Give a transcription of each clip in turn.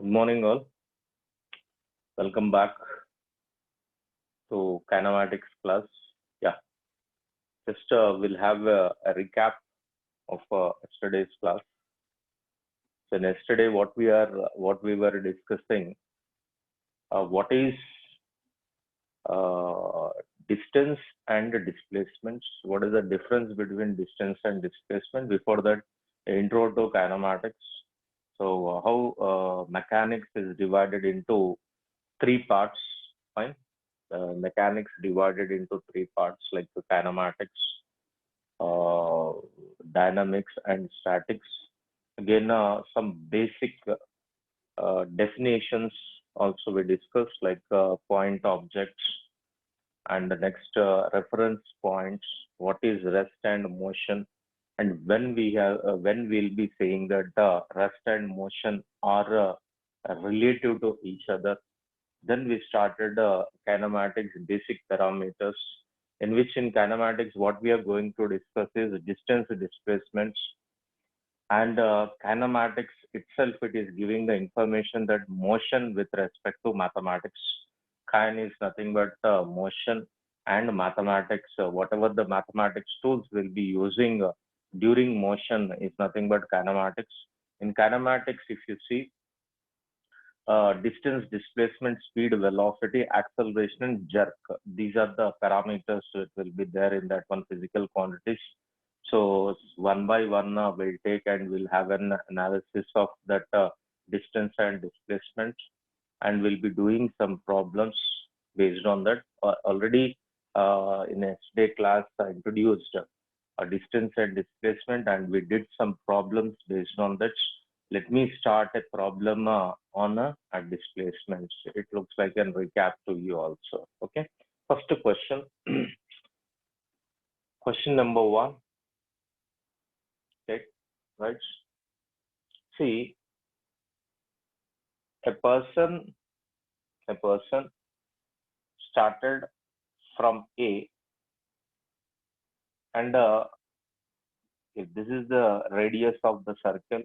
Good morning, all. Welcome back to kinematics class. Yeah, just we'll have a recap of yesterday's class. So yesterday, what we were discussing, what is uh, distance and displacements. What is the difference between distance and displacement? Before that, intro to kinematics. So how mechanics is divided into three parts. Fine. Mechanics divided into three parts like the kinematics, uh, dynamics, and statics. Again, some basic definitions also we discussed like point objects and the next reference points. What is rest and motion, and when we'll be saying that rest and motion are relative to each other. Then we started kinematics basic parameters, in which in kinematics what we are going to discuss is distance displacements, and kinematics itself it is giving the information that motion with respect to mathematics. Kin is nothing but motion, and mathematics, whatever the mathematics tools will be using during motion is nothing but kinematics. In kinematics, if you see distance, displacement, speed, velocity, acceleration, and jerk. These are the parameters that will be there in that one physical quantities. So one by one we'll take and we'll have an analysis of that distance and displacement, and we'll be doing some problems based on that. Already in yesterday class I introduced distance and displacement, and we did some problems based on that. Let me start a problem on a displacement. It looks like a recap to you also. Okay. First question. Question number one. Okay. Right. See, a person, a person started from A, and if this is the radius of the circle,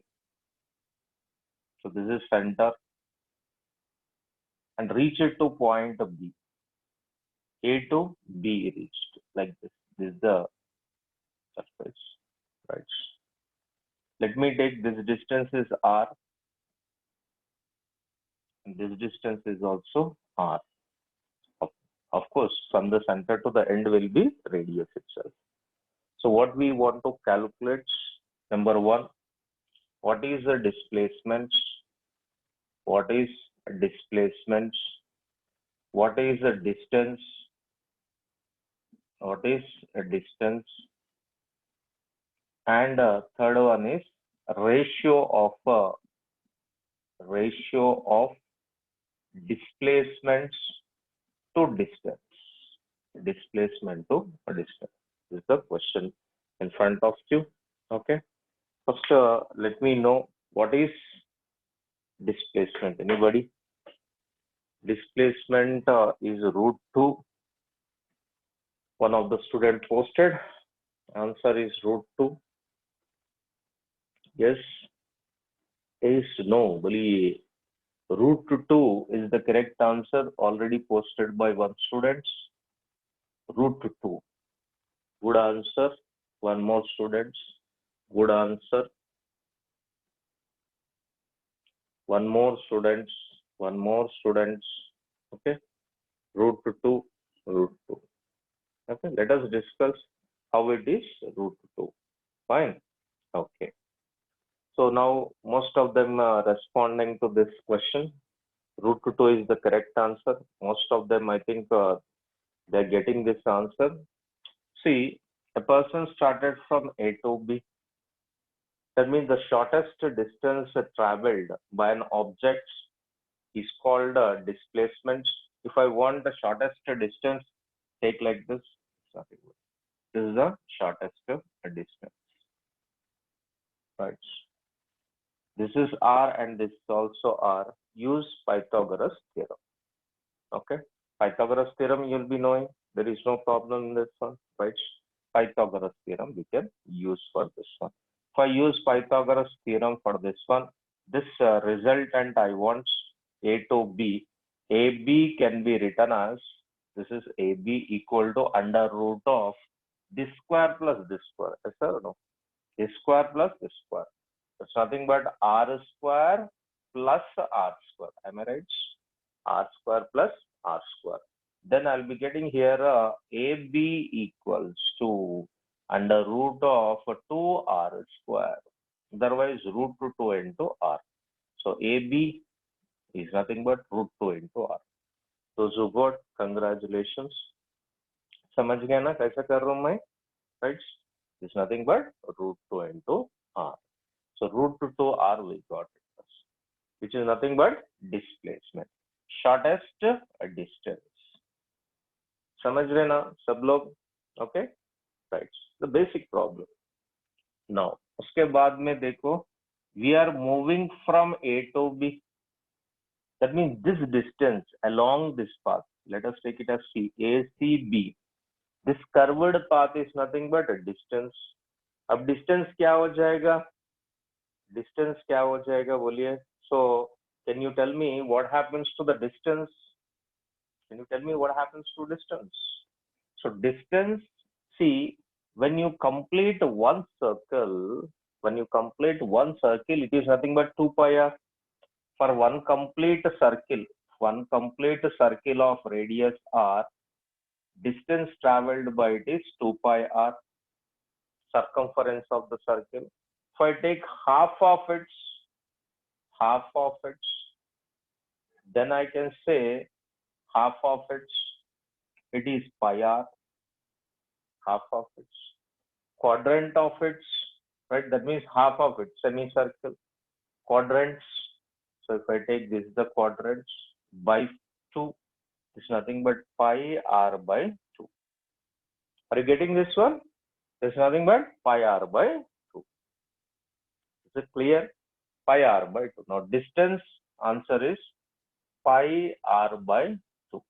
so this is center, and reach it to point B. A to B reached like this. This is the surface, right? Let me take this distance is R, and this distance is also R. Of, of course, from the center to the end will be radius itself. So what we want to calculate, number one, what is the displacement? What is displacement? What is the distance? What is a distance? And third one is ratio of displacements to distance. Displacement to distance. This is the question in front of you. Okay. First, let me know what is displacement. Anybody? Displacement is root 2. One of the student posted. Answer is root 2. Yes. Is no. Believe root 2 is the correct answer already posted by one student. Root 2. Good answer. One more students. Good answer. One more students. One more students. Okay. Root 2. Root 2. Okay. Let us discuss how it is root 2. Fine. Okay. So now most of them are responding to this question. Root 2 is the correct answer. Most of them, I think, they're getting this answer. See, a person started from A to B. That means the shortest distance traveled by an object is called displacement. If I want the shortest distance, take like this. This is the shortest distance. Right. This is R and this is also R. Use Pythagoras theorem. Okay. Pythagoras theorem you'll be knowing. There is no problem in this one, right? Pythagoras theorem we can use for this one. If I use Pythagoras theorem for this one, this resultant I want A to B. AB can be written as, this is AB equal to under root of this square plus this square. Yes or no? This square plus this square. It's nothing but R square plus R square. Am I right? R square plus R square. Then I'll be getting here AB equals to under root of 2R square. Otherwise, root 2 into R. So AB is nothing but root 2 into R. Those who got, congratulations. समझ गया ना कैसा कर रहा हूँ मैं? Right? It's nothing but root 2 into R. So root 2 to R we got it, which is nothing but displacement. Shortest distance. समझ रहे ना सब लोग? Okay? Right. The basic problem. Now, उसके बाद में देखो, we are moving from A to B. That means this distance along this path, let us take it as C, ACB. This curved path is nothing but a distance. अब distance क्या हो जाएगा? Distance क्या हो जाएगा बोलिए? So, can you tell me what happens to the distance? Can you tell me what happens to distance? So, distance, see, when you complete one circle, it is nothing but 2 pi r. For one complete circle of radius r, distance traveled by it is 2 pi r, circumference of the circle. If I take half of it, then I can say half of it is pi r, half of it. Quadrant of it, right? That means half of it, semicircle. Quadrants. So if I take this, the quadrants by 2, it's nothing but pi r by 2. Are you getting this one? It's nothing but pi r by 2. Is it clear? Pi r by 2. Now distance answer is pi r by 2.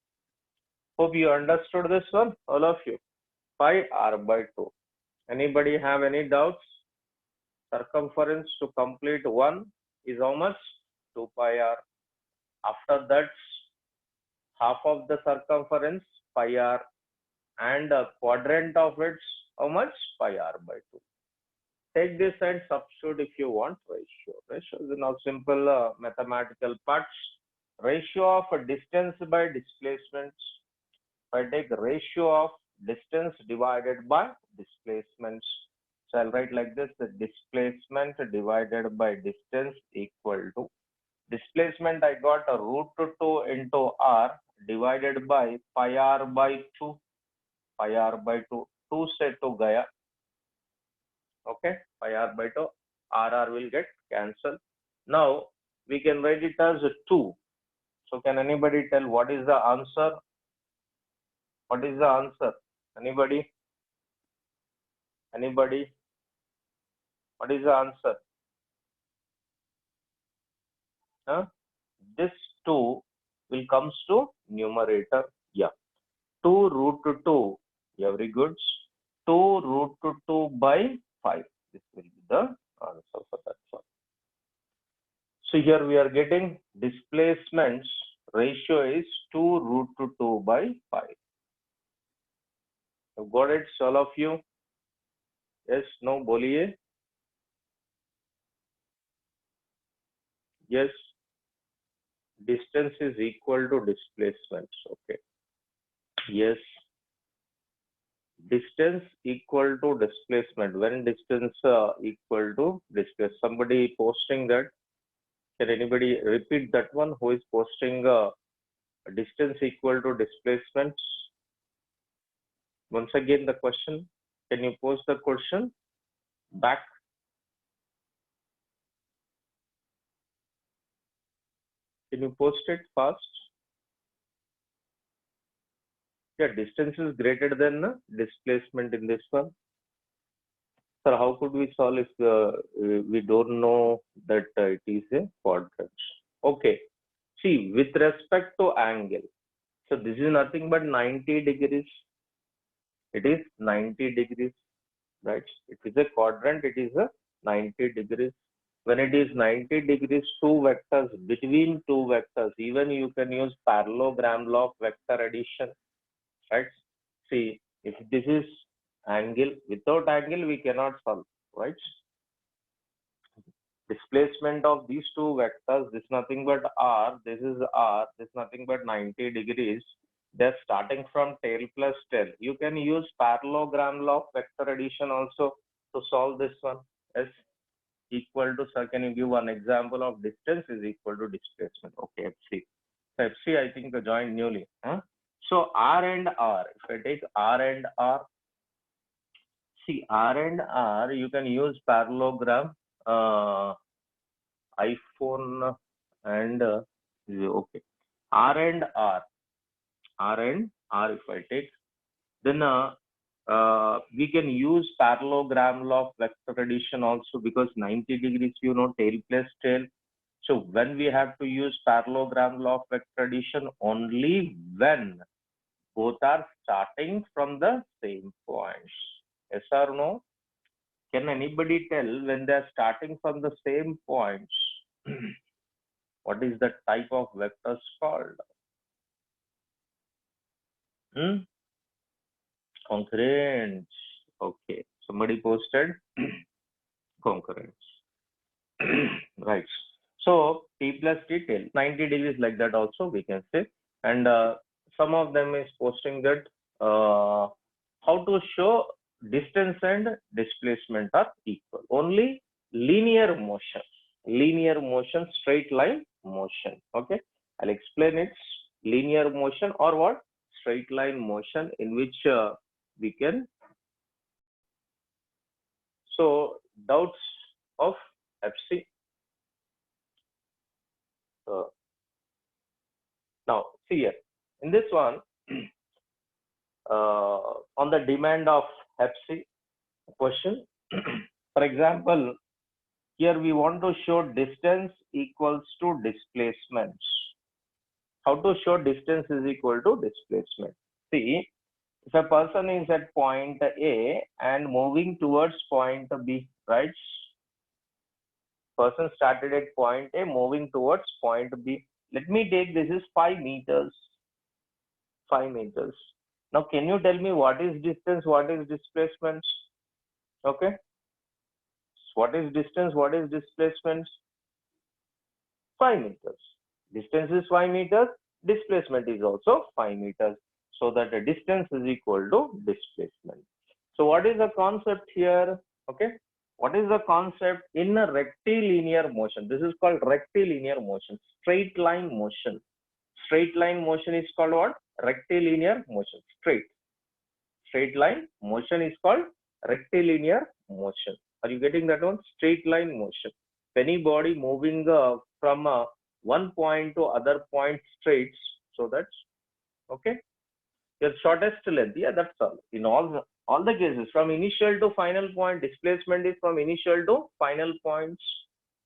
Hope you understood this one, all of you. Pi r by 2. Anybody have any doubts? Circumference to complete one is how much? 2 pi r. After that, half of the circumference pi r, and a quadrant of it, how much? Pi r by 2. Take this and substitute if you want ratio. Ratio is now simple mathematical parts. Ratio of distance by displacement. If I take ratio of distance divided by displacements. So I'll write like this: the displacement divided by distance equal to displacement. I got a root 2 into r divided by pi r by 2. Pi r by 2. 2 से 2 गया. Okay, pi r by 2. R will get cancelled. Now we can write it as 2. So can anybody tell what is the answer? What is the answer? Anybody? Anybody? What is the answer? This 2 will comes to numerator. Yeah. 2 root 2. Very good. 2 root 2 by 5. This will be the answer for that one. So here we are getting displacements ratio is 2 root 2 by 5. You got it, all of you? Yes, no, boliye. Yes, distance is equal to displacement. Okay. Yes, distance equal to displacement. When distance equal to displacement, somebody posting that. Can anybody repeat that one? Who is posting distance equal to displacement? Once again, the question. Can you post the question back? Can you post it fast? Yeah, distance is greater than displacement in this one. Sir, how could we solve if we don't know that it is a quadrant? Okay. See, with respect to angle, so this is nothing but 90 degrees. It is 90 degrees, right? It is a quadrant. It is a 90 degrees. When it is 90 degrees, two vectors between two vectors, even you can use parallelogram law of vector addition, right? See, if this is angle, without angle, we cannot solve, right? Displacement of these two vectors, this nothing but r, this is r, this nothing but 90 degrees. They're starting from tail plus tail. You can use parallelogram law of vector addition also to solve this one. Yes, equal to, sir, can you give one example of distance is equal to displacement? Okay, FC. So FC, I think joined newly. Huh? So R and R, if I take R and R, see R and R, you can use parallelogram, iPhone and okay. R and R, if I take, then we can use parallelogram law of vector addition also, because 90 degrees, you know, tail plus tail. So when we have to use parallelogram law of vector addition, only when both are starting from the same points. Yes or no? Can anybody tell when they are starting from the same points? What is the type of vectors called? Concurrent. Okay. Somebody posted concurrent. Right. So T plus T tail, 90 degrees like that also we can say. And some of them is posting that how to show distance and displacement are equal. Only linear motion, straight line motion. Okay. I'll explain it. Linear motion or what? Straight line motion, in which we can. So doubts of FC. Now, see here, in this one, on the demand of FC question, for example, here we want to show distance equals to displacement. How to show distance is equal to displacement? See, if a person is at point A and moving towards point B, right? Person started at point A, moving towards point B. Let me take, this is 5 meters. 5 meters. Now, can you tell me what is distance, what is displacement? Okay. What is distance, what is displacement? 5 meters. Distance is 5 meters. Displacement is also 5 meters. So that the distance is equal to displacement. So what is the concept here? Okay. What is the concept in a rectilinear motion? This is called rectilinear motion, straight line motion. Straight line motion is called what? Rectilinear motion. Straight line motion is called rectilinear motion. Are you getting that one? Straight line motion. If any body moving from one point to other point straight, so that's okay. Your shortest length, yeah, that's all. In all the cases, from initial to final point, displacement is from initial to final points.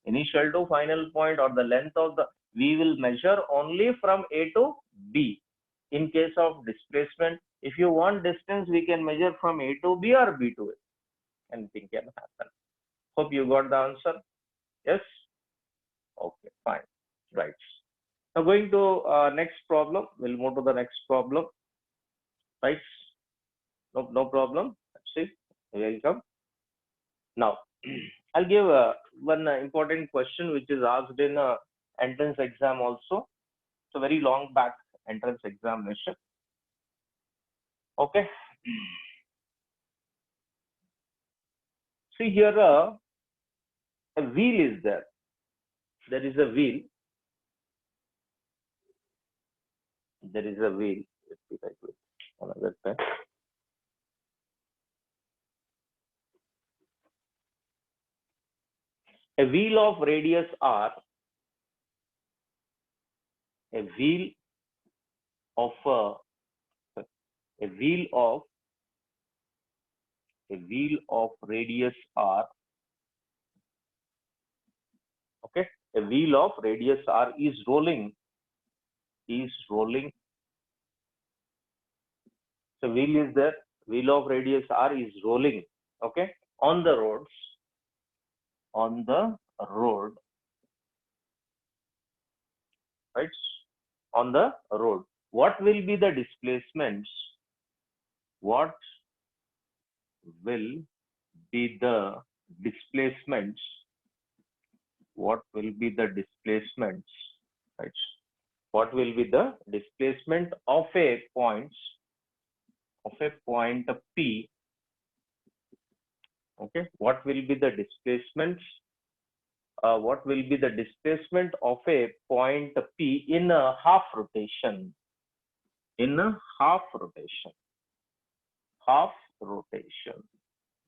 Initial to final point, or the length of the, we will measure only from A to B. In case of displacement, if you want distance, we can measure from A to B or B to A. Anything can happen. Hope you got the answer. Yes? Okay, fine. Right. Now going to next problem. We'll move to the next problem. Right? No problem. See, welcome. Now, I'll give one important question which is asked in entrance exam also. It's a very long back entrance examination. Okay. See here, a wheel is there. There is a wheel. There is a wheel. Let's see that way. Another time. A wheel of radius r. A wheel of radius r. Okay, a wheel of radius r is rolling. So wheel is there. Wheel of radius r is rolling. Okay, on the roads. road, right? On the road, what will be the displacements? What will be the displacements? What will be the displacements? Right? What will be the displacement of a point P? Okay. What will be the displacements? What will be the displacement of a point P in a half rotation? In a half rotation. Half rotation.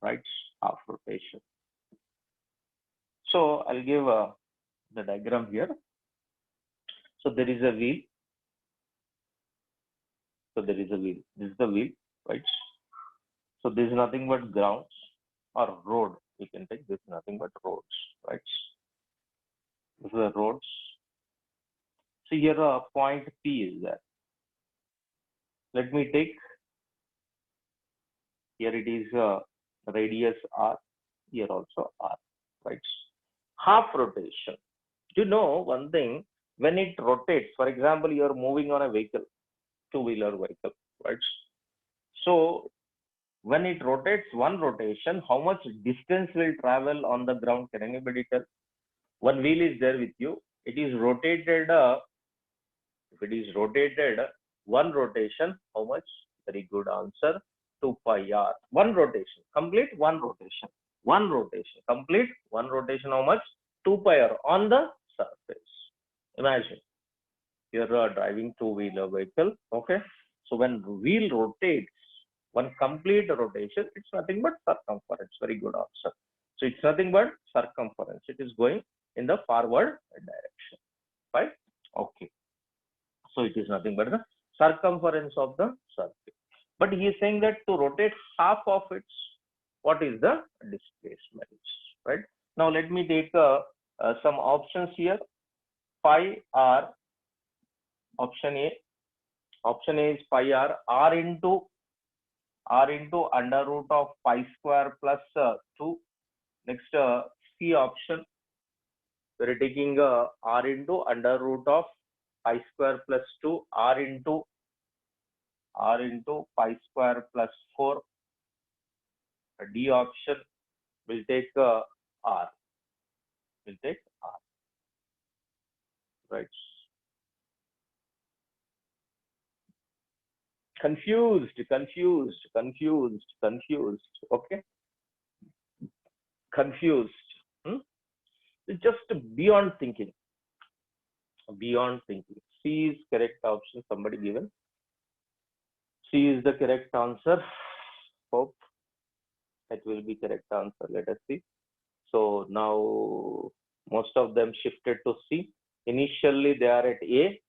Right? Half rotation. So I'll give the diagram here. So there is a wheel. So there is a wheel. This is the wheel, right? So this is nothing but grounds or road. You can take this nothing but roads, right? This is the roads. So here a point P is there. Let me take, here it is radius R, here also R, right? Half rotation. You know one thing, when it rotates, for example, you are moving on a vehicle, two-wheeler vehicle, right? So when it rotates one rotation, how much distance will travel on the ground? Can anybody tell? One wheel is there with you. It is rotated. If it is rotated one rotation, how much? Very good answer. 2 pi r. One rotation. Complete one rotation. One rotation. Complete one rotation. How much? 2 pi r on the surface. Imagine you're driving two-wheeler vehicle. Okay. So when wheel rotates, one complete rotation, it's nothing but circumference. Very good answer. So it's nothing but circumference. It is going in the forward direction, right? Okay. So it is nothing but the circumference of the circle. But he is saying that to rotate half of it, what is the displacement, right? Now let me take some options here. Pi r, option A. Option A is pi r, r into under root of pi square plus 2. Next, C option, we're taking r into under root of pi square plus 2, r into pi square plus 4. D option, will take r. Will take r. Right. Confused. Okay. Confused. It's just beyond thinking. Beyond thinking. C is correct option. Somebody given. C is the correct answer. Hope that will be correct answer. Let us see. So now most of them shifted to C. Initially they are at A.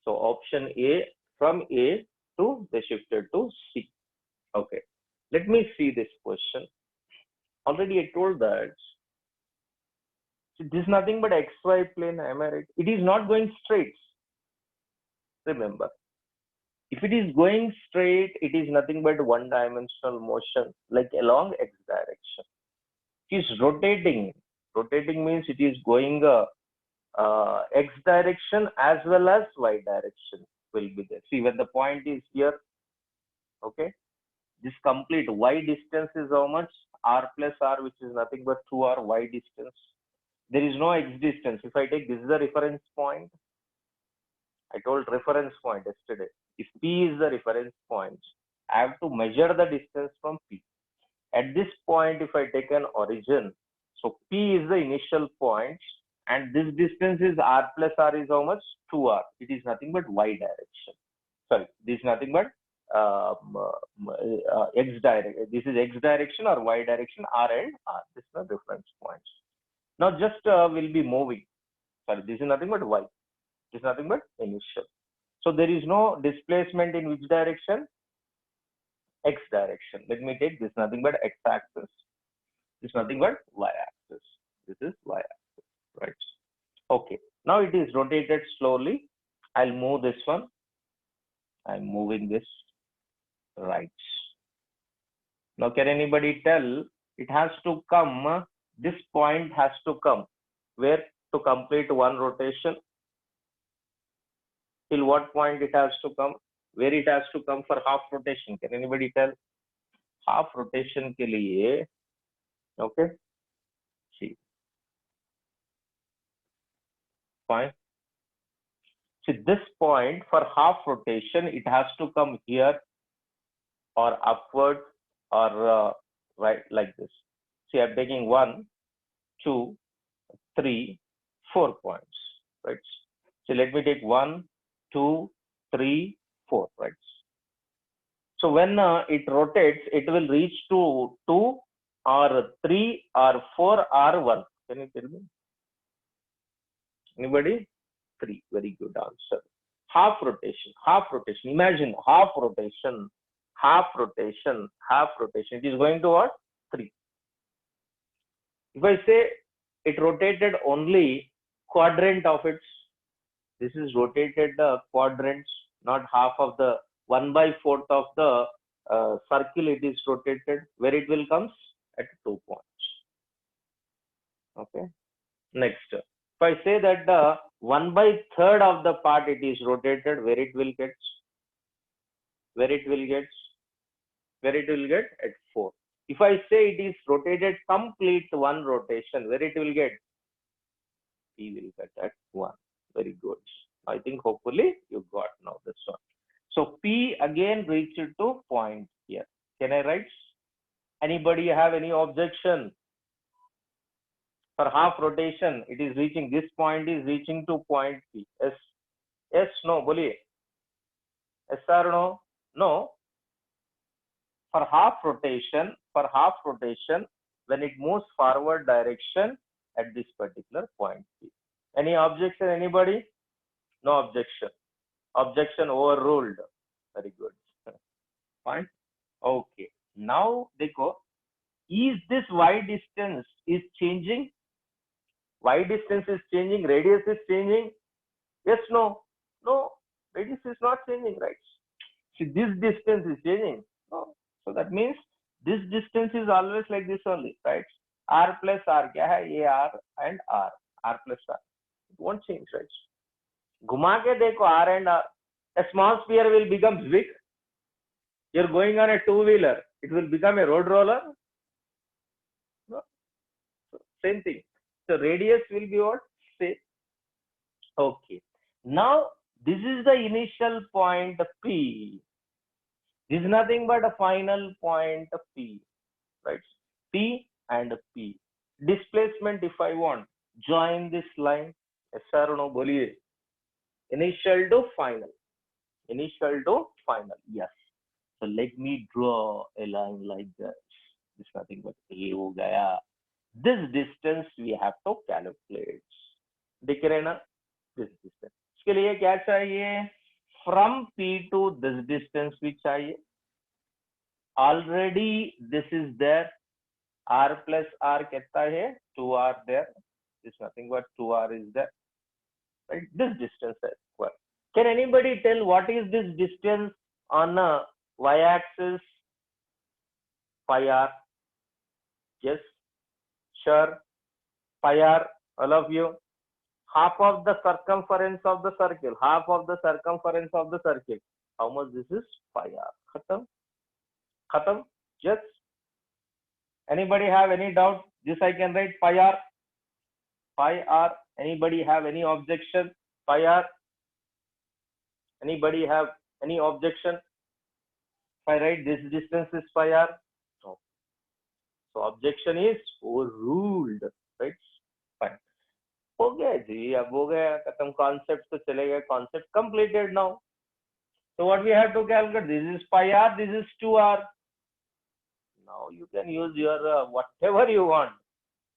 So option A, from A to they shifted to C. Okay. Let me see this question. Already I told that this is nothing but XY plane. Am I right? It is not going straight. Remember, if it is going straight, it is nothing but one-dimensional motion, like along X direction. It is rotating. Rotating means it is going X direction as well as Y direction will be there. See, when the point is here, okay, this complete Y distance is how much? R plus R, which is nothing but 2R Y distance. There is no X distance. If I take this is the reference point, I told reference point yesterday. If P is the reference point, I have to measure the distance from P. At this point, if I take an origin, so P is the initial point, and this distance is R plus R is how much? 2R. It is nothing but Y direction. Sorry, this is nothing but X direction. This is X direction or Y direction, R and R. This is the reference points. Now just will be moving. Sorry, this is nothing but Y. This is nothing but initial. So there is no displacement in which direction? X direction. Let me take this nothing but X axis. This is nothing but Y axis. This is Y axis, right? Okay. Now it is rotated slowly. I'll move this one. I'm moving this right. Now can anybody tell? It has to come. This point has to come. where to complete one rotation? Till what point it has to come? Where it has to come for half rotation? Can anybody tell? Half rotation के लिए, okay? See, fine. See, this point for half rotation, it has to come here or upward or right like this. See, I'm taking 1, 2, 3, 4 points, right? So let me take 1, 2, 3, 4, right? So when it rotates, it will reach to 2 or 3 or 4 or 1. Can you tell me? Anybody? 3. Very good answer. Half rotation, half rotation. Imagine half rotation, half rotation, half rotation. It is going to what? 3. If I say it rotated only quadrant of its, this is rotated the quadrants, not half of the 1/4 of the circle. It is rotated where it will comes at 2 points. Okay. Next, if I say that the 1/3 of the part it is rotated, where it will get? Where it will get? Where it will get? At 4. If I say it is rotated complete one rotation, where it will get? P will get at 1. Very good. I think hopefully you got now this one. So P again reached to point here. Can I write? Anybody have any objection? For half rotation, it is reaching, this point is reaching to point P. Yes, yes, no, boliye. Yes or no? No. For half rotation, when it moves forward direction at this particular point P. Any objection, anybody? No objection. Objection overruled. Very good. Fine. Okay. Now, dekho, is this y distance is changing? Y distance is changing, radius is changing? Yes, no? No, radius is not changing, right? See, this distance is changing. No. So that means this distance is always like this only, right? R plus R, kya hai? A R and R. R plus R. It won't change, right? Ghuma ke dekho R and R. A small sphere will become big. You're going on a two-wheeler. It will become a road roller. No? So, same thing. So radius will be what? Say. Okay. Now this is the initial point P. This is nothing but a final point P, right? P and P. Displacement, if I want, join this line. Yes or no? Boliye. Initial to final. Initial to final. Yes. So let me draw a line like this. This is nothing but A ho gaya. This distance we have to calculate. दिख रहे ना? This distance. इसके लिए क्या चाहिए? From P to this distance भी चाहिए. Already this is there. R plus R कितना है? 2R there. This is nothing but 2R is there. Right? This distance is required. Can anybody tell what is this distance on a y-axis? Pi R. Yes. Sure. Pi R. All of you. Half of the circumference of the circle. Half of the circumference of the circle. How much this is? Pi R. Khatam. Khatam. Yes. Anybody have any doubt? This I can write pi R. Pi R. Anybody have any objection? Pi R. Anybody have any objection? If I write this distance is pi R. No. So objection is overruled. Right? Fine. हो गया जी, अब हो गया खत्म. Concept तो चले गए. Concept completed now. So what we have to calculate? This is pi R. This is 2R. Now you can use your whatever you want.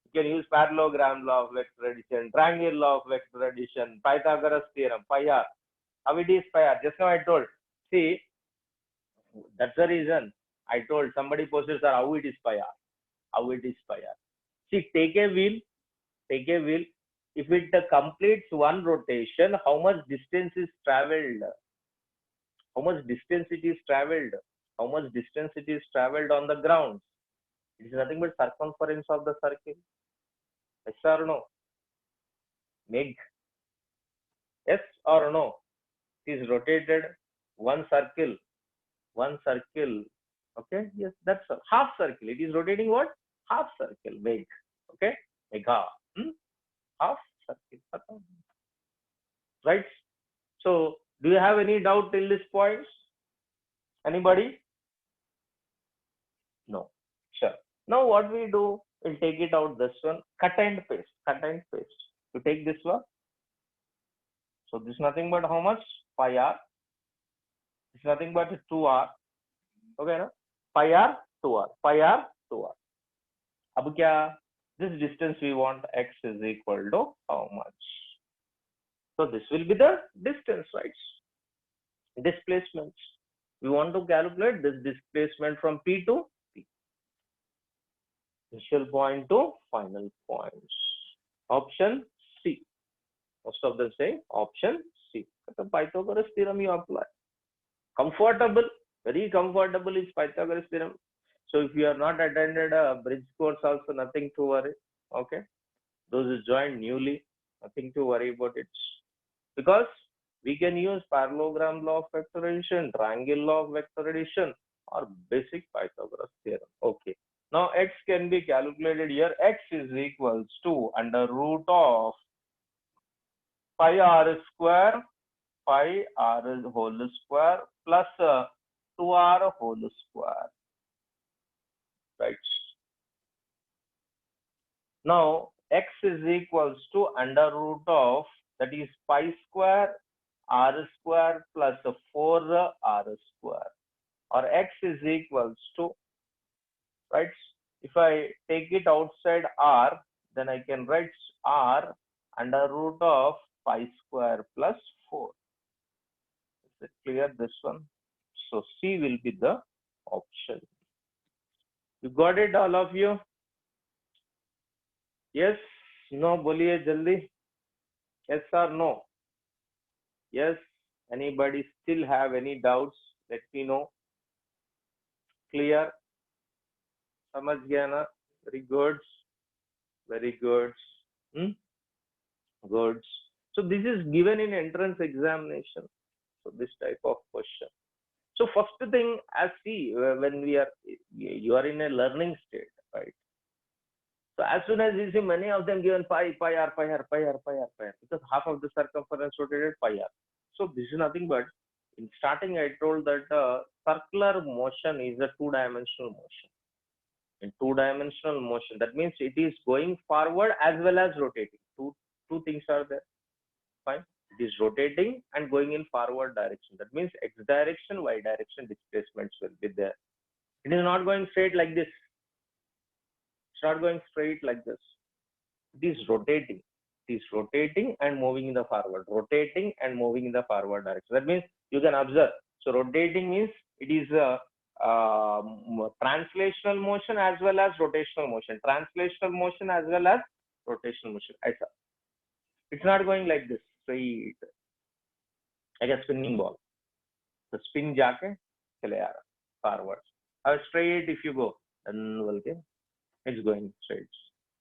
You can use parallelogram law of vector addition, triangle law of vector addition, Pythagoras theorem, pi R. How it is pi R? Just now I told. See, that's the reason I told. Somebody posted, sir, how it is pi R? How it is pi R? See, take a wheel. If it completes one rotation, how much distance is traveled? How much distance it is traveled? How much distance it is traveled on the ground? It is nothing but circumference of the circle. Yes or no? Meg? Yes or no? It is rotated one circle. Okay, yes, that's a half circle. It is rotating what? Half circle. Meg. Okay, mega. Half circle. Right? So, do you have any doubt till this point? Anybody? No. Sure. Now what we do, we'll take it out this one, cut and paste. You take this one. So this is nothing but how much? Pi r. It's nothing but 2r. Okay, no? Pi r, 2r. Pi r, 2r. Ab kya? This distance we want, x is equal to how much? So this will be the distance, right? Displacements. We want to calculate this displacement from P to P. Initial point to final points. Option C. Most of them say option C. The Pythagoras theorem you apply. Comfortable, very comfortable is Pythagoras theorem. So if you are not attended a bridge course also, nothing to worry. Okay. Those who joined newly, nothing to worry about it. Because we can use parallelogram law of vector addition, triangle law of vector addition, or basic Pythagoras theorem. Okay. Now x can be calculated here. X is equals to under root of pi r square whole square plus 2r whole square. Right. Now x is equals to under root of, that is pi square r square plus 4r square, or x is equals to, right, if I take it outside r, then I can write r under root of pi square plus 4. Is it clear, this one? So C will be the option. You got it, all of you? Yes? No? Boliye jaldi. Yes or no? Yes? Anybody still have any doubts? Let me know. Clear? Samajh gaya na? Very good. Very good. Good. So this is given in entrance examination. So this type of question. So first thing, as see, when you are in a learning state, right? So as soon as you see many of them given pi r, because half of the circumference rotated pi r. So this is nothing but, in starting I told that circular motion is a two-dimensional motion. In two-dimensional motion, that means it is going forward as well as rotating. Two things are there. Fine. It is rotating and going in forward direction. That means x direction, y direction displacements will be there. It is not going straight like this. It's not going straight like this. It is rotating. It is rotating and moving in the forward. Rotating and moving in the forward direction. That means you can observe. So rotating means it is a translational motion as well as rotational motion. Translational motion as well as rotational motion. It's not going like this straight, like a spinning ball. The spin jaake chale aa raha forward. How straight if you go, then it's going straight.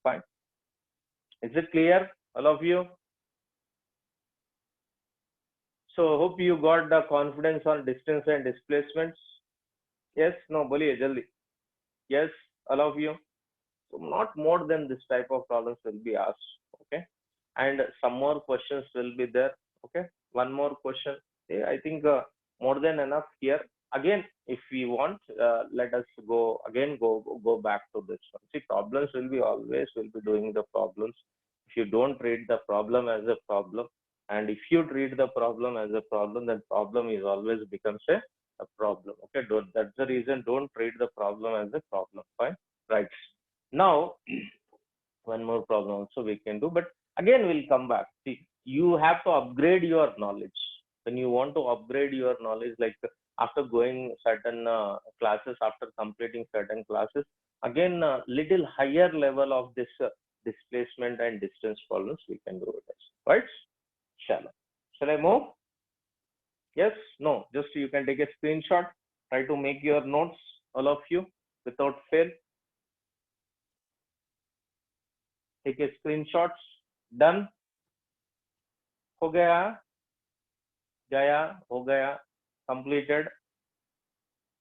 Fine. Is it clear, all of you? So hope you got the confidence on distance and displacements. Yes, no, boliye jaldi. Yes, all of you. So not more than this type of problems will be asked. Okay, and some more questions will be there. Okay, one more question. Okay, I think more than enough here. Again, if we want, let us go back to this one. See, problems will be doing the problems. If you don't treat the problem as a problem, and if you treat the problem as a problem, then problem is always becomes a problem. Okay, that's the reason, don't treat the problem as a problem. Fine, right? Now, one more problem also we can do, but again we'll come back. See, you have to upgrade your knowledge. When you want to upgrade your knowledge, like after going certain classes, after completing certain classes, again little higher level of this displacement and distance problems we can do it. Right? Shall I move? Yes? No? Just you can take a screenshot. Try to make your notes, all of you, without fail. Take a screenshots. Done. हो गया, गया, हो गया, completed,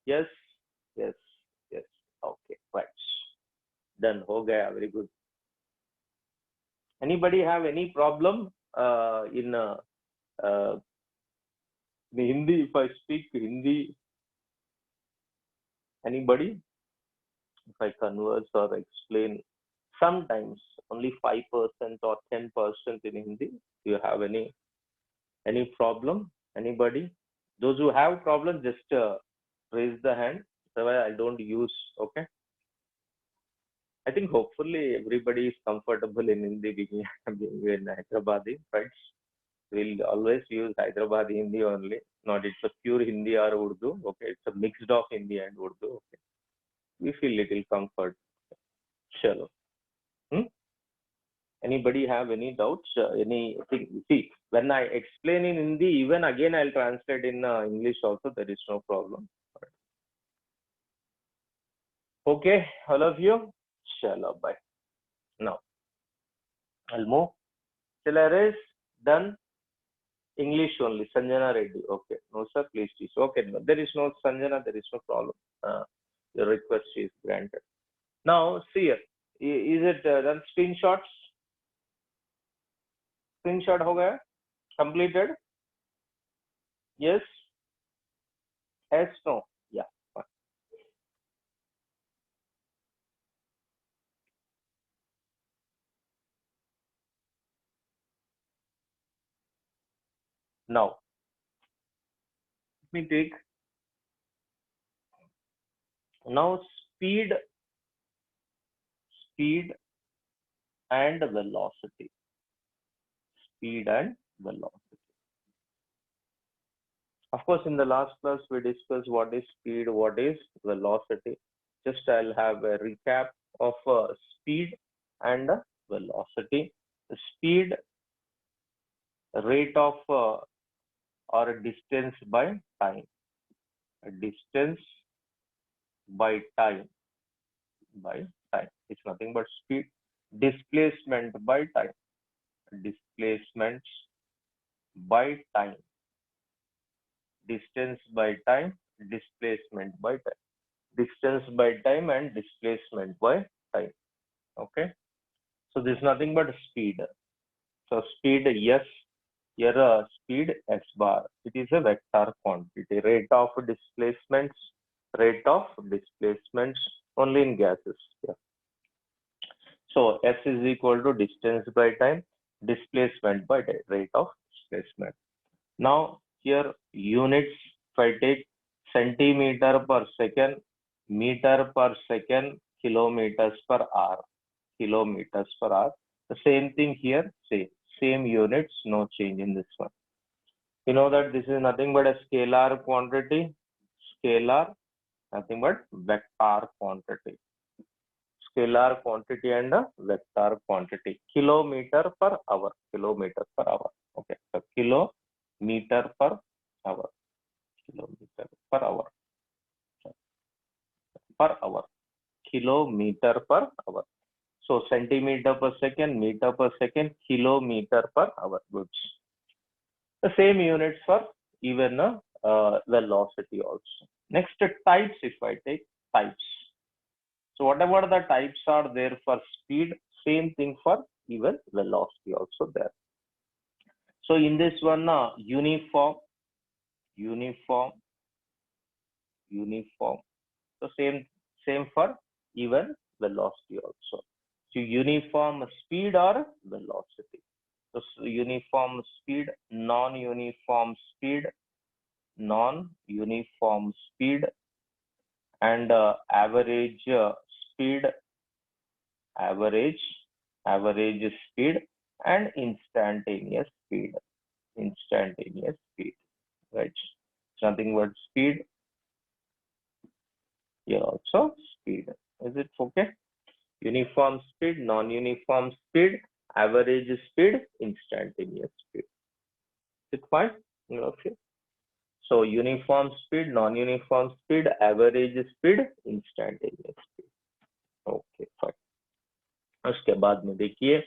yes, yes, yes, okay, right, done, हो गया, very good. Anybody have any problem in Hindi? If I speak Hindi, anybody? If I converse or explain, sometimes only 5% or 10% in Hindi. Do you have any problem? Anybody? Those who have problem, just raise the hand. Otherwise, I don't use. Okay. I think hopefully everybody is comfortable in Hindi being in Hyderabadi, right? We'll always use Hyderabadi Hindi only. Not it's a pure Hindi or Urdu. Okay, it's a mixed of Hindi and Urdu. Okay, we feel little comfort. Chalo. Anybody have any doubts? Anything? See, when I explain in Hindi, even again I'll translate in English also. There is no problem. Okay, all of you. Chalo, bye. Now, I'll move. Shall I raise? Done. English only. Sanjana Reddy. Okay. No, sir. Please. Okay. No, there is no Sanjana. There is no problem. Your request is granted. Now, see here. Is it done? Screenshots? Screenshot ho gaya? Completed? Yes? Yes? No? Yeah. Fine. Now, let me take. Now, speed and velocity. Speed and velocity. Of course, in the last class, we discussed what is speed, what is velocity. Just I'll have a recap of speed and velocity. The speed, rate of or distance by time. Distance by time. It's nothing but speed. Displacement by time. Displacement by time. Distance by time. Displacement by time. Distance by time and displacement by time. Okay. So this is nothing but speed. So speed, yes, here speed s bar. It is a vector quantity. Rate of displacements only in gases. Yeah. So s is equal to distance by time, displacement by rate of displacement. Now here units, if I take centimeter per second, meter per second, kilometers per hour. The same thing here, same units, no change in this one. You know that this is nothing but a scalar quantity, nothing but vector quantity. Scalar quantity and a vector quantity. Kilometer per hour. Okay, so kilometer per hour. Kilometer per hour. So centimeter per second, meter per second, kilometer per hour. Good. The same units for even velocity also. Next, types, if I take types. So whatever the types are there for speed, same thing for even velocity also there. So in this one, uniform. So same for even velocity also. So uniform speed or velocity. So uniform speed, non-uniform speed, and average speed, and instantaneous speed. Right? Nothing but speed. Here also speed. Is it okay? Uniform speed, non-uniform speed, average speed, instantaneous speed. Is it fine? Okay. So uniform speed, non-uniform speed, average speed, instantaneous speed. Okay, fine. उसके बाद में देखिए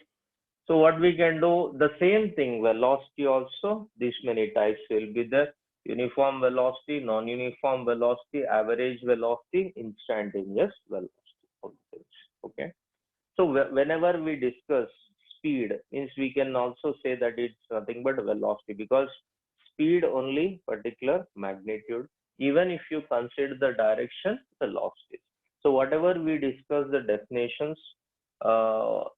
So what we can do, the same thing, velocity also, these many types will be there. Uniform velocity, non-uniform velocity, average velocity, instantaneous velocity. Okay. So whenever we discuss speed, means we can also say that it's nothing but velocity, because speed only particular magnitude. Even if you consider the direction, velocity. So whatever we discuss the definitions,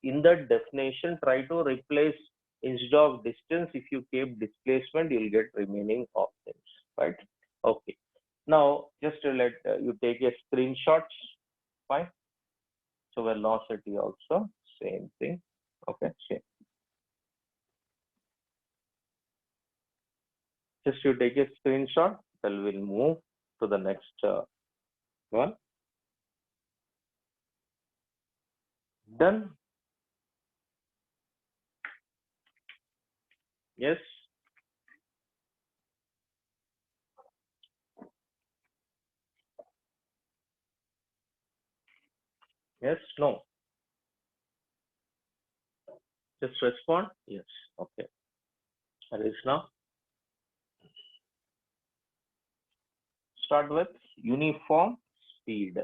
in that definition, try to replace instead of distance. If you keep displacement, you'll get remaining of things, right? Okay. Now just to let you take a screenshot. Fine. So velocity also same thing. Okay, same. Just you take a screenshot, then we'll move to the next one. Done. Yes. Yes. No. Just respond. Yes. Okay. Arishna, start with uniform speed.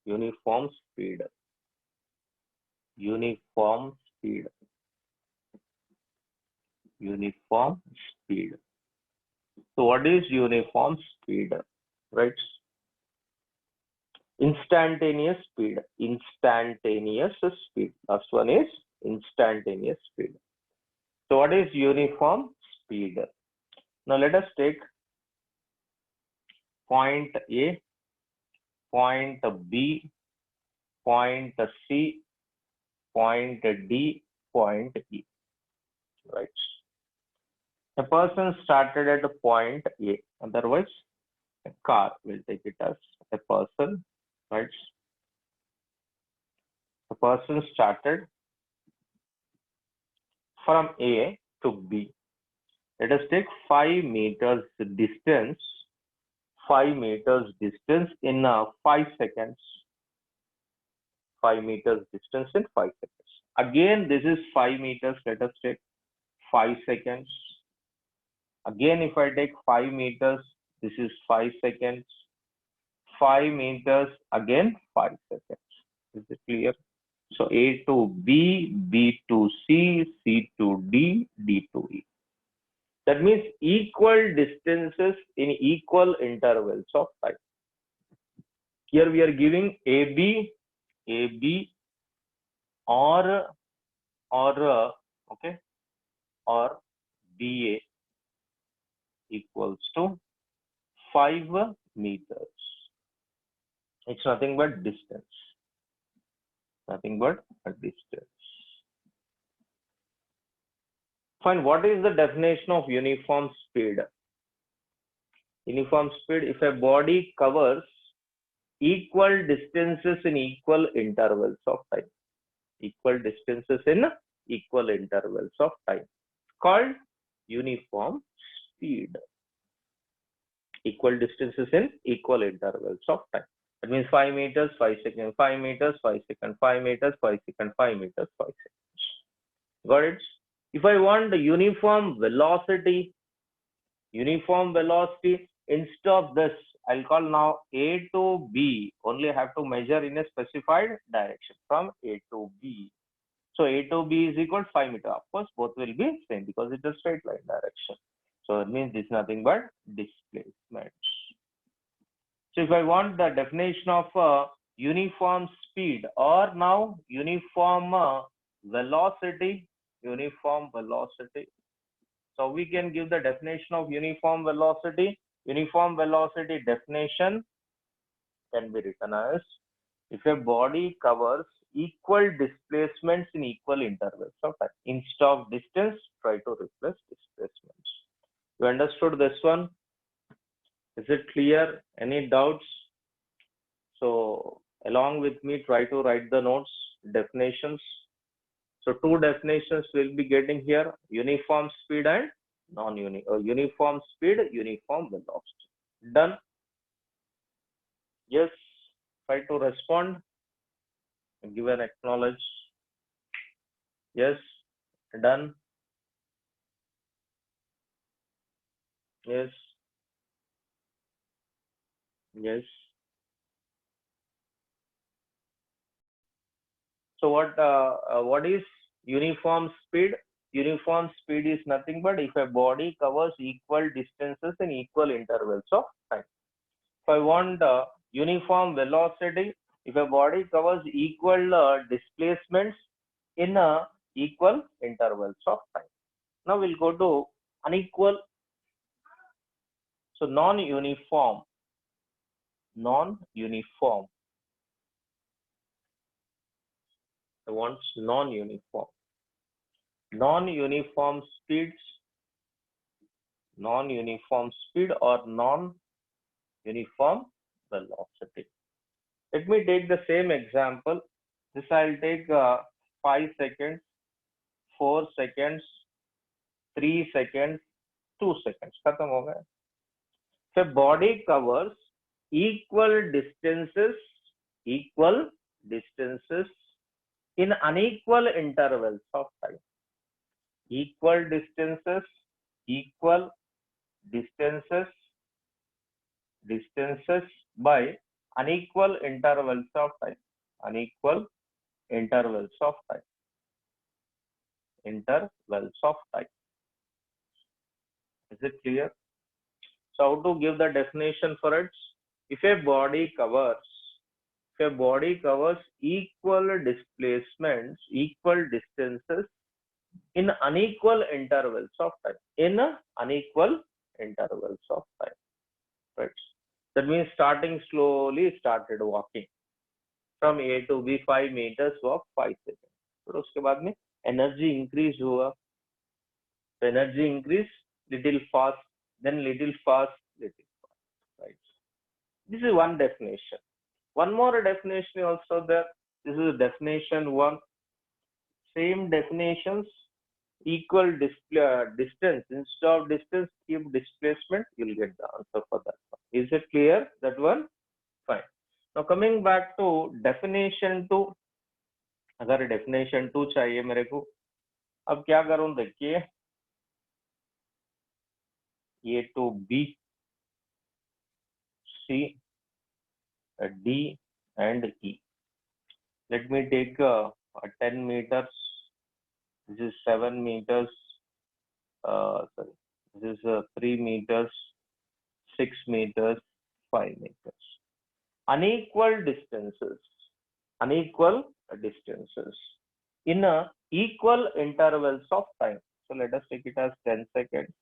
Uniform speed. Uniform speed. Uniform speed. So what is uniform speed? Right? Instantaneous speed. Instantaneous speed. Last one is instantaneous speed. So what is uniform speed? Now let us take point A, point B, point C, point D, point E. Right. A person started at a point A. Otherwise, a car will take it as a person. Right. A person started from A to B. Let us take 5 meters distance. 5 meters distance in 5 seconds. 5 meters distance in 5 seconds. Again, this is 5 meters. Let us take 5 seconds. Again, if I take 5 meters, this is 5 seconds. 5 meters, again 5 seconds. Is it clear? So A to B, B to C, C to D, D to E. That means equal distances in equal intervals of time. Here we are giving AB, AB, or okay, or BA equals to 5 meters. It's nothing but distance. Nothing but a distance. Fine. What is the definition of uniform speed? Uniform speed, if a body covers equal distances in equal intervals of time. Equal distances in equal intervals of time. Called uniform speed. Equal distances in equal intervals of time. That means 5 meters, 5 seconds, 5 meters, 5 seconds, 5 meters, 5 seconds, 5 meters, 5 seconds. Got it? If I want the uniform velocity, instead of this, I'll call now A to B. Only have to measure in a specified direction from A to B. So A to B is equal to 5 meters. Of course, both will be same because it's a straight line direction. So it means this is nothing but displacement. So if I want the definition of uniform speed or now uniform velocity, so we can give the definition of uniform velocity. Uniform velocity definition can be written as if a body covers equal displacements in equal intervals of time. Instead of distance, try to replace displacements. You understood this one? Is it clear? Any doubts? So along with me, try to write the notes, definitions. So two definitions we'll be getting here: uniform speed and uniform speed, uniform velocity. Done? Yes. Try to respond and give an acknowledge. Yes, done. Yes, yes. So what is uniform speed? Uniform speed is nothing but if a body covers equal distances in equal intervals of time. If I want uniform velocity, if a body covers equal displacements in equal intervals of time. Now we'll go to unequal. So non-uniform. I want non-uniform. Non-uniform speeds, non-uniform speed or non-uniform velocity. Let me take the same example. This I'll take 5 seconds, 4 seconds, 3 seconds, 2 seconds. खत्म हो गया. So body covers equal distances in unequal intervals of time. Equal distances by unequal intervals of time. Unequal intervals of time. Intervals of time. Is it clear? So how to give the definition for it? If a body covers equal displacements, equal distances in unequal intervals of time. In unequal intervals of time. Right. That means starting slowly, started walking. From A to B 5 meters, walk 5 seconds. फिर उसके बाद में energy increase हुआ. So energy increase, little fast, then little fast, right? This is one definition. One more definition also there. This is definition one. Same definitions, equal distance. Instead of distance, keep displacement. You'll get the answer for that one. Is it clear? That one? Fine. Now coming back to definition two. अगर definition two चाहिए मेरे को, अब क्या करूं देखिए. A to B, C, D and E. Let me take 10 meters. This is 7 meters. Sorry, this is 3 meters, 6 meters, 5 meters. Unequal distances in equal intervals of time. So let us take it as 10 seconds.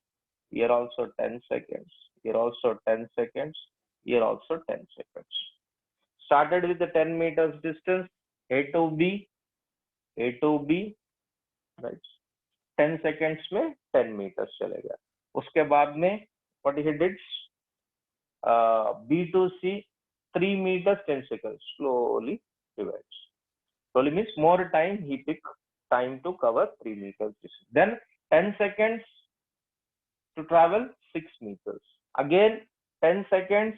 Here also 10 seconds. Here also 10 seconds. Here also 10 seconds. Started with the 10 meters distance, A to B, right? 10 seconds में 10 meters चले गया. उसके बाद में what he did, B to C, 3 meters 10 seconds. Slowly divides. Slowly means more time he took time to cover 3 meters distance. Then 10 seconds to travel 6 meters. Again 10 seconds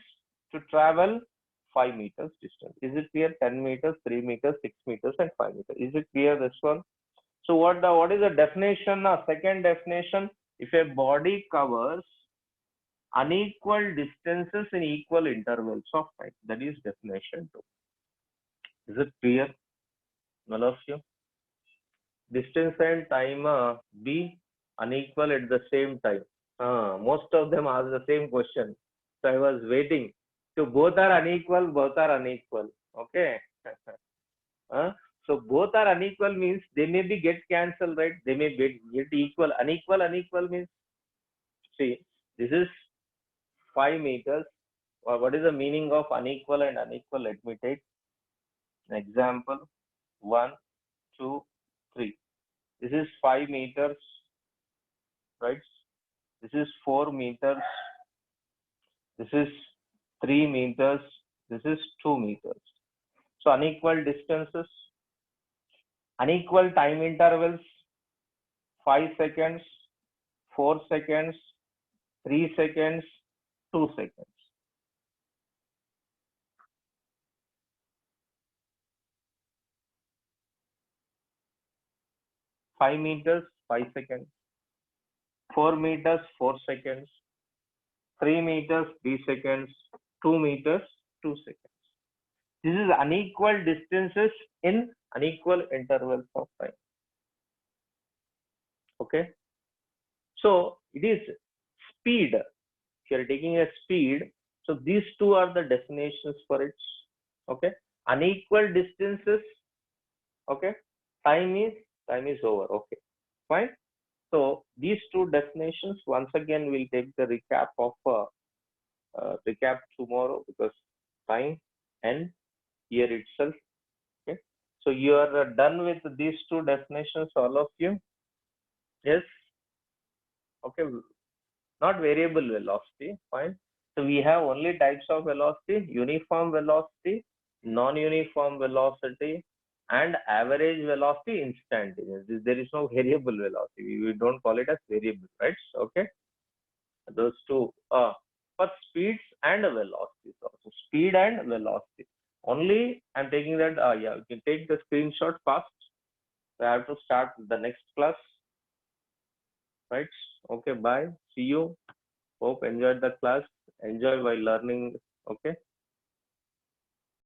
to travel 5 meters distance. Is it clear? 10 meters, 3 meters, 6 meters and 5 meters. Is it clear this one? So what is the definition now? Second definition, if a body covers unequal distances in equal intervals of time, that is definition 2. Is it clear? All of you? Distance and time be unequal at the same time. Most of them ask the same question. So I was waiting. So both are unequal, Okay. So both are unequal means they may be get cancelled, right? They may get equal. Unequal means, see, this is 5 meters. What is the meaning of unequal and unequal? Let me take an example. 1, 2, 3. This is 5 meters, right? This is 4 meters. This is 3 meters. This is 2 meters. So unequal distances, unequal time intervals, 5 seconds, 4 seconds, 3 seconds, 2 seconds. 5 meters, 5 seconds. 4 meters, 4 seconds. 3 meters, 3 seconds. 2 meters, 2 seconds. This is unequal distances in unequal intervals of time. Okay. So it is speed. If you are taking a speed, so these two are the definitions for it. Okay. Unequal distances. Okay. Time is over. Okay. Fine. So these two definitions, once again, we'll take the recap of recap tomorrow because time and year itself. Okay. So you are done with these two definitions, all of you? Yes. Okay. Not variable velocity. Fine. So we have only types of velocity: uniform velocity, non-uniform velocity, and average velocity instantaneous. There is no variable velocity. We don't call it as variable, right? Okay. Those two for speeds and velocities also. Speed and velocity. Only I'm taking that. Yeah, you can take the screenshot fast. I have to start the next class. Right? Okay. Bye. See you. Hope enjoyed the class. Enjoy while learning. Okay.